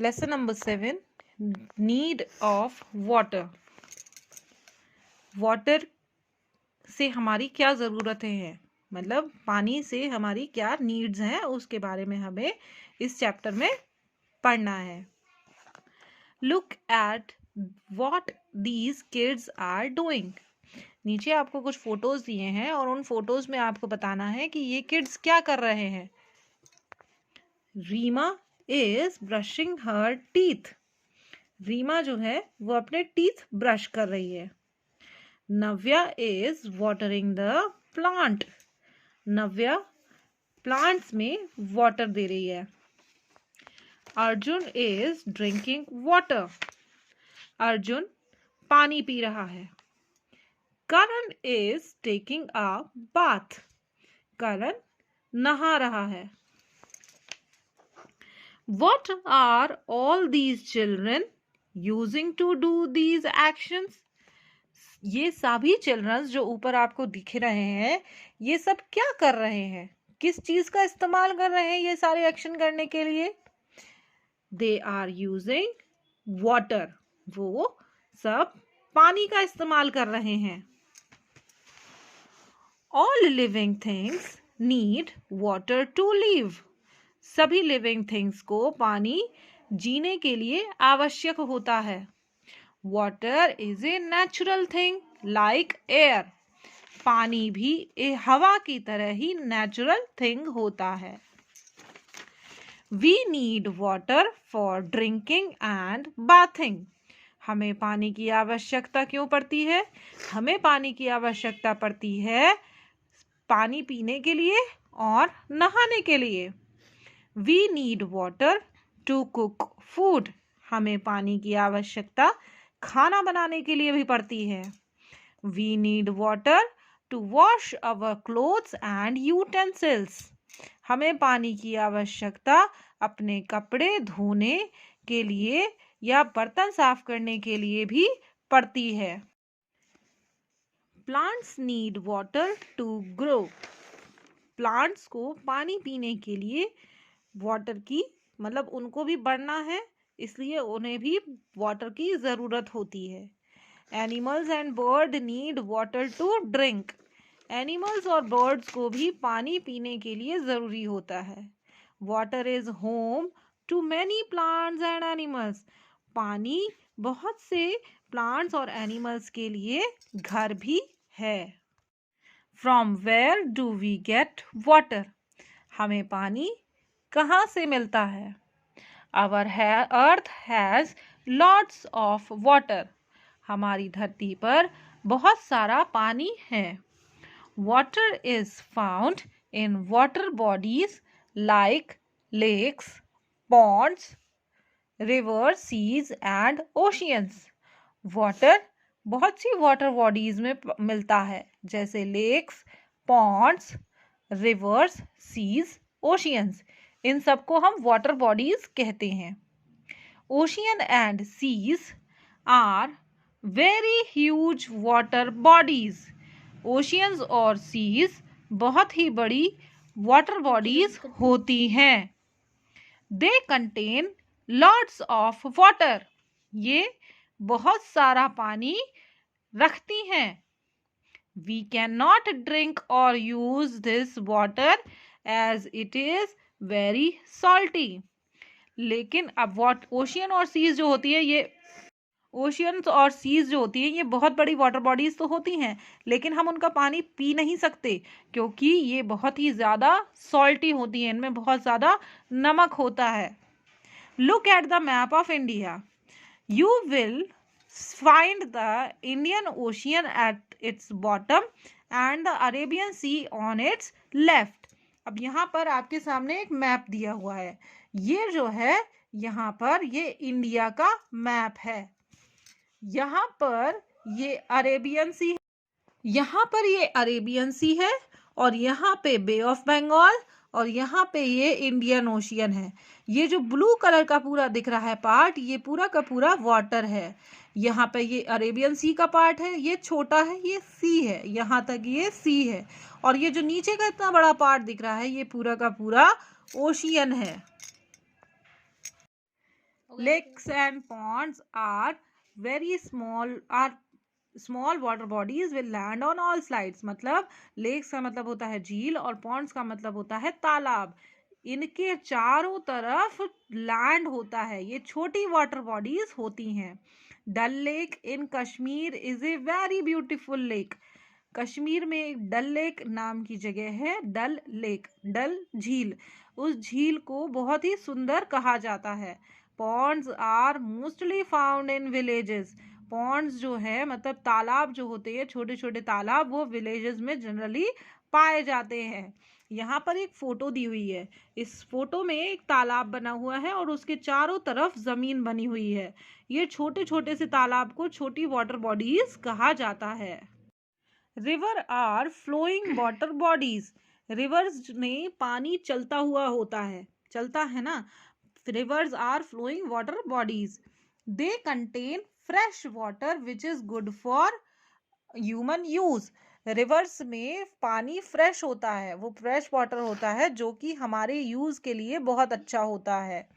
Lesson number 7, need of water. Water से हमारी क्या ज़रूरतें हैं, मतलब पानी से हमारी क्या नीड्स हैं, उसके बारे में हमें इस चैप्टर में पढ़ना है। Look at what these kids are doing. नीचे आपको कुछ फोटोज दिए हैं और उन फोटोज में आपको बताना है कि ये किड्स क्या कर रहे हैं। Reema is brushing her teeth. Reema जो है वो अपने टीथ ब्रश कर रही है। Navya is watering the plant. Navya plants में वाटर दे रही है। Arjun is drinking water. Arjun पानी पी रहा है। Karan is taking a bath. Karan नहा रहा है। What are all these children using to do these actions? ये सभी चिल्ड्रंस जो ऊपर आपको दिख रहे हैं, ये सब क्या कर रहे हैं, किस चीज का इस्तेमाल कर रहे हैं ये सारे एक्शन करने के लिए? They are using water. वो सब पानी का इस्तेमाल कर रहे हैं। All living things need water to live. सभी लिविंग थिंग्स को पानी जीने के लिए आवश्यक होता है। Water is a natural thing like air. पानी भी हवा की तरह ही नेचुरल थिंग होता है। We need water for drinking and bathing. हमें पानी की आवश्यकता क्यों पड़ती है? हमें पानी की आवश्यकता पड़ती है पानी पीने के लिए और नहाने के लिए। We need water to cook food. हमें पानी की आवश्यकता खाना बनाने के लिए भी पड़ती है। We need water to wash our clothes and utensils. हमें पानी की आवश्यकता अपने कपड़े धोने के लिए या बर्तन साफ करने के लिए भी पड़ती है। Plants need water to grow. Plants को पानी पीने के लिए वाटर की मतलब उनको भी बढ़ना है, इसलिए उन्हें भी वाटर की ज़रूरत होती है। Animals and bird need water to drink. Animals और बर्ड्स को भी पानी पीने के लिए ज़रूरी होता है। Water is home to many plants and animals. पानी बहुत से प्लांट्स और एनिमल्स के लिए घर भी है। From where do we get water. हमें पानी कहाँ से मिलता है? Our earth has lots of water. हमारी धरती पर बहुत सारा पानी है। Water is found in water bodies like lakes, ponds, river, seas and oceans. Water बहुत सी वाटर बॉडीज में मिलता है, जैसे lakes, ponds, rivers, seas, oceans. इन सबको हम वाटर बॉडीज कहते हैं। Ocean and seas are very huge water bodies. Oceans और सीज बहुत ही बड़ी वाटर बॉडीज होती हैं। They contain lots of water. ये बहुत सारा पानी रखती हैं। वी कैन नॉट ड्रिंक और use this water as it is very salty. लेकिन अब ओशियन और सीज जो होती है, ये ओशियंस और सीज जो होती है ये बहुत बड़ी वाटर बॉडीज तो होती हैं, लेकिन हम उनका पानी पी नहीं सकते क्योंकि ये बहुत ही ज़्यादा सॉल्टी होती हैं, इनमें बहुत ज़्यादा नमक होता है। Look at the map of India. You will find the Indian Ocean at its bottom and the Arabian Sea on its left. अब यहाँ पर आपके सामने एक मैप दिया हुआ है। ये जो है यहाँ पर ये इंडिया का मैप है। यहाँ पर ये अरेबियन सी, यहाँ पर ये अरेबियन सी है और यहाँ पे बे ऑफ बंगाल और यहाँ पे ये इंडियन ओशियन है। ये जो ब्लू कलर का पूरा दिख रहा है पार्ट, ये पूरा का पूरा वाटर है। यहाँ पे ये अरेबियन सी का पार्ट है, ये छोटा है, ये सी है, यहाँ तक ये सी है। और ये जो नीचे का इतना बड़ा पार्ट दिख रहा है, ये पूरा का पूरा ओशियन है। Lakes and ponds are very small water bodies will land on all sides. मतलब लेक्स का मतलब होता है झील और पॉन्ड्स का मतलब होता है तालाब. इनके चारों तरफ लैंड होता है. ये छोटी वाटर बॉडीज होती हैं. Dal lake in Kashmir is a very beautiful lake. Kashmir में एक डल लेक नाम की जगह है. डल लेक, डल झील. उस झील को बहुत ही सुंदर कहा जाता है. Ponds are mostly found in villages. Ponds जो है मतलब तालाब जो होते हैं, छोटे छोटे तालाब, वो विलेजेस में जनरली पाए जाते हैं. यहाँ पर एक फोटो दी हुई है. इस फोटो में एक तालाब बना हुआ है और उसके चारों तरफ जमीन बनी हुई है. ये छोटे छोटे से तालाब को छोटी वाटर बॉडीज कहा जाता है. River are flowing water bodies. Rivers में पानी चलता हुआ होता है, चलता है ना. Rivers are flowing water bodies. They contain fresh water which is good for human use. Rivers में पानी फ्रेश होता है, वो फ्रेश वाटर होता है जो कि हमारे यूज के लिए बहुत अच्छा होता है.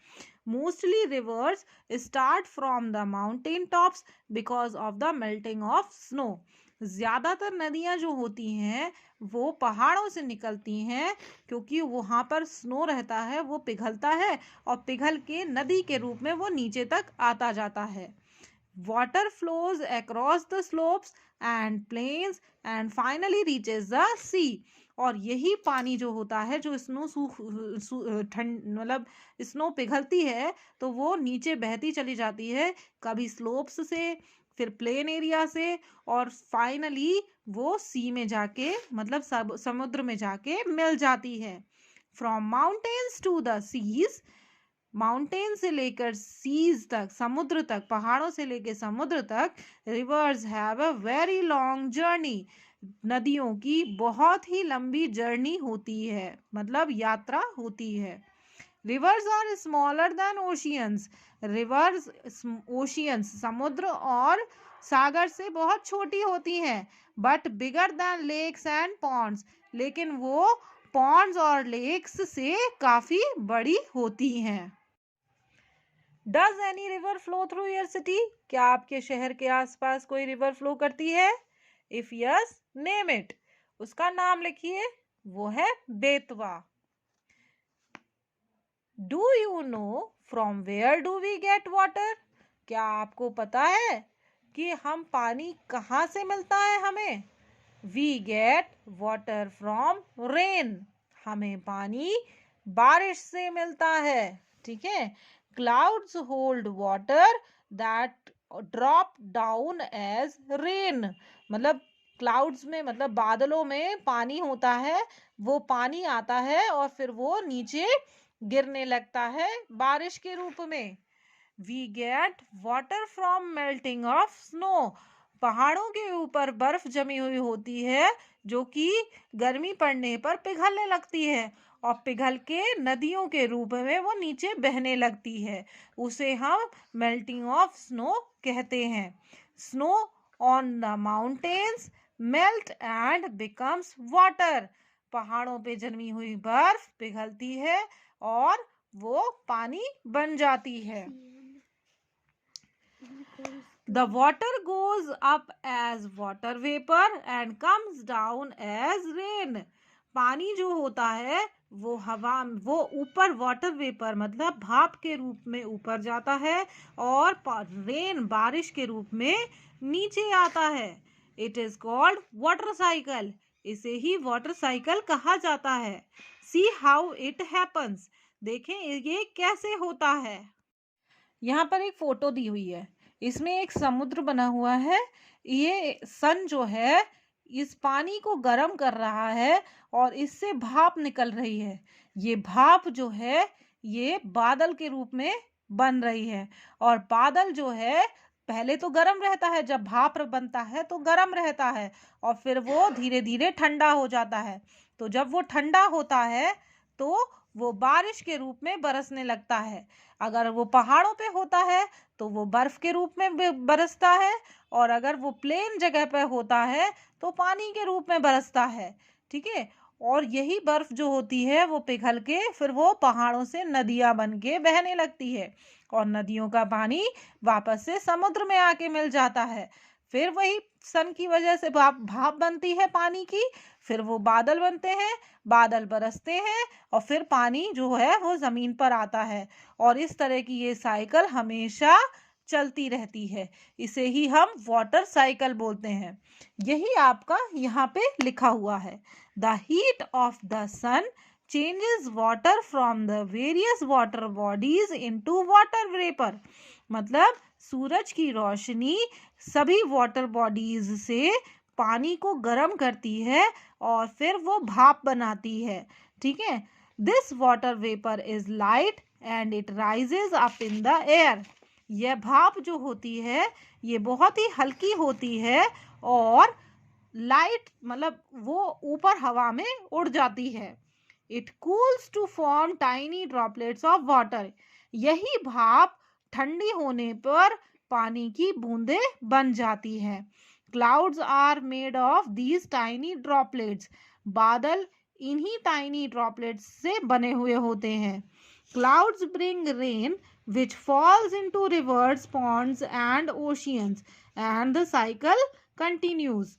Mostly reverse start from the mountain tops because of the melting of snow. ज्यादातर नदियां जो होती हैं वो पहाड़ों से निकलती हैं क्योंकि वहां पर स्नो रहता है, वो पिघलता है और पिघल के नदी के रूप में वो नीचे तक आता जाता है. Water flows across the slopes and plains and finally reaches the sea. और यही पानी जो होता है, जो स्नो ठंड मतलब स्नो पिघलती है तो वो नीचे बहती चली जाती है, कभी स्लोप्स से, फिर प्लेन एरिया से, और फाइनली वो सी में जाके मतलब समुद्र में जाके मिल जाती है. From mountains to the seas. Mountain से लेकर सीज तक, समुद्र तक, पहाड़ों से लेकर समुद्र तक, reverse have a very long journey. नदियों की बहुत ही लंबी जर्नी होती है, मतलब यात्रा होती है. Rivers are smaller than oceans. Rivers oceans समुद्र और सागर से बहुत छोटी होती हैं. But bigger than lakes and ponds. लेकिन वो पॉन्ड्स और लेक्स से काफी बड़ी होती हैं. Does any river flow through your city. क्या आपके शहर के आसपास कोई रिवर फ्लो करती है? If yes, name it. उसका नाम लिखिए. वो है Betwa. Do you know from where do we get water. क्या आपको पता है कि हम पानी कहाँ से मिलता है हमें? We get water from rain. हमें पानी बारिश से मिलता है. ठीक है. Clouds hold water that drop down as rain. मतलब क्लाउड्स में मतलब बादलों में पानी होता है, वो पानी आता है और फिर वो नीचे गिरने लगता है बारिश के रूप में. We get water from melting of snow. पहाड़ों के ऊपर बर्फ जमी हुई होती है जो कि गर्मी पड़ने पर पिघलने लगती है और पिघल के नदियों के रूप में वो नीचे बहने लगती है. उसे हम मेल्टिंग ऑफ स्नो कहते हैं. Snow on the mountains melt and becomes water. पहाड़ों पे जमी हुई बर्फ पिघलती है और वो पानी बन जाती है. The water goes up as water vapor and comes down as rain. पानी जो होता है वो हवा, वो ऊपर वाटर वेपर मतलब भाप के रूप में ऊपर जाता है और रेन बारिश के रूप में नीचे आता है. It is called water cycle. इसे ही वाटर साइकिल कहा जाता है. See how it happens. देखें ये कैसे होता है. यहाँ पर एक फोटो दी हुई है. इसमें एक समुद्र बना हुआ है. ये सन जो है इस पानी को गर्म कर रहा है और इससे भाप निकल रही है. ये भाप जो है ये बादल के रूप में बन रही है. और बादल जो है पहले तो गर्म रहता है, जब भाप बनता है तो गर्म रहता है और फिर वो धीरे धीरे ठंडा हो जाता है. तो जब वो ठंडा होता है तो वो बारिश के रूप में बरसने लगता है. अगर वो पहाड़ों पे होता है तो वो बर्फ के रूप में बरसता है और अगर वो प्लेन जगह पे होता है तो पानी के रूप में बरसता है. ठीक है. और यही बर्फ जो होती है वो पिघल के फिर वो पहाड़ों से नदियां बन के बहने लगती है और नदियों का पानी वापस से समुद्र में आके मिल जाता है। फिर वही सन की वजह से भाप भाप बनती है पानी की, फिर वो बादल बनते हैं, बादल बरसते हैं और फिर पानी जो है वो जमीन पर आता है और इस तरह की ये साइकिल हमेशा चलती रहती है। इसे ही हम वाटर साइकिल बोलते हैं। यही आपका यहाँ पे लिखा हुआ है। The heat of the sun changes water from the various water bodies into water vapor। मतलब सूरज की रोशनी सभी वाटर बॉडीज से पानी को गर्म करती है और फिर वो भाप बनाती है। ठीक है। This water vapour is light and it rises up in the air. यह भाप जो होती है ये बहुत ही हल्की होती है और लाइट मतलब वो ऊपर हवा में उड़ जाती है। It cools to form tiny droplets of water. यही भाप ठंडी होने पर पानी की बूंदें बन जाती हैं। Clouds are made of these tiny droplets. बादल इन्हीं टाइनी ड्रॉपलेट्स से बने हुए होते हैं। Clouds bring rain which falls into rivers, ponds and oceans and the cycle continues।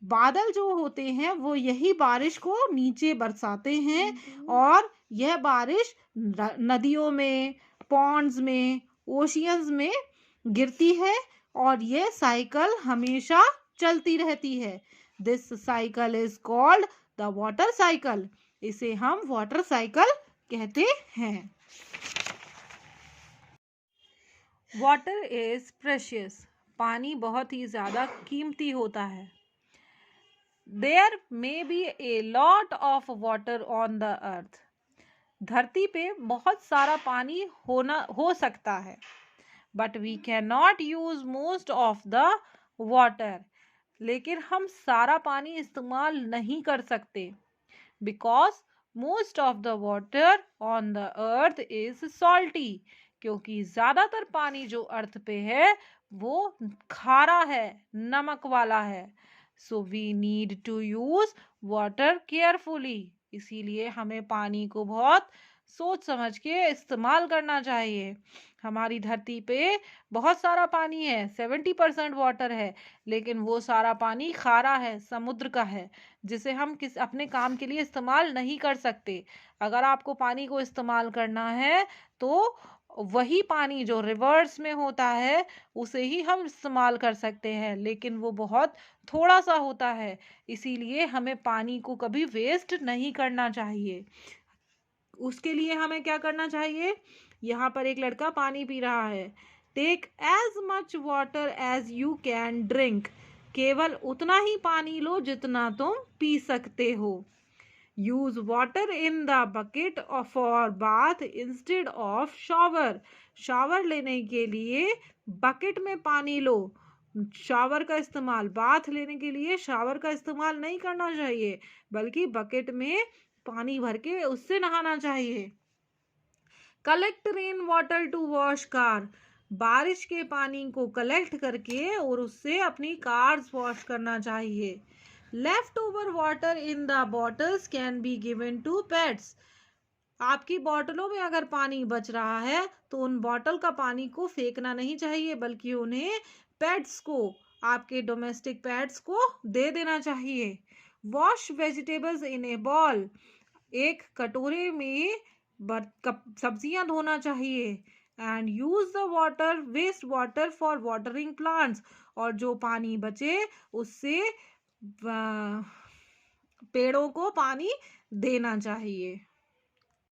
बादल जो होते हैं वो यही बारिश को नीचे बरसाते हैं और यह बारिश नदियों में, पॉन्ड्स में, ओशियंस में गिरती है और यह साइकिल हमेशा चलती रहती है। This cycle is called the water cycle. इसे हम वाटर साइकिल कहते हैं। Water is precious. पानी बहुत ही ज्यादा कीमती होता है। There may be a lot of water on the earth. धरती पे बहुत सारा पानी हो सकता है but we can not use most of the water. लेकिन हम सारा पानी इस्तेमाल नहीं कर सकते because most of the water on the earth is salty. क्योंकि ज्यादातर पानी जो अर्थ पे है वो खारा है, नमक वाला है। So we need to use water carefully. इसीलिए हमें पानी को बहुत सोच समझ के इस्तेमाल करना चाहिए। हमारी धरती पे बहुत सारा पानी है, 70% वाटर है, लेकिन वो सारा पानी खारा है, समुद्र का है, जिसे हम अपने काम के लिए इस्तेमाल नहीं कर सकते। अगर आपको पानी को इस्तेमाल करना है तो वही पानी जो रिवर्स में होता है उसे ही हम इस्तेमाल कर सकते हैं, लेकिन वो बहुत थोड़ा सा होता है। इसीलिए हमें पानी को कभी वेस्ट नहीं करना चाहिए। उसके लिए हमें क्या करना चाहिए? यहाँ पर एक लड़का पानी पी रहा है। Take as much water as you can drink. केवल उतना ही पानी लो जितना तुम पी सकते हो। Use water in the bucket for bath instead of shower. Shower लेने के लिए बकेट में पानी लो। शावर का इस्तेमाल, बाथ लेने के लिए शावर का इस्तेमाल नहीं करना चाहिए, बल्कि बकेट में पानी भर के उससे नहाना चाहिए। Collect rain water to wash car. बारिश के पानी को कलेक्ट करके और उससे अपनी कार्स वॉश करना चाहिए। Left over water in the bottles can be given to pets. आपकी बोतलों में अगर पानी बच रहा है तो उन बोतल का पानी को फेंकना नहीं चाहिए, बल्कि उन्हें पेट्स को, आपके डोमेस्टिक पेट्स को दे देना चाहिए। Wash vegetables in a bowl. एक कटोरे में सब्जियां धोना चाहिए। And use the water, waste water for watering plants. और जो पानी बचे उससे पेड़ों को पानी देना चाहिए।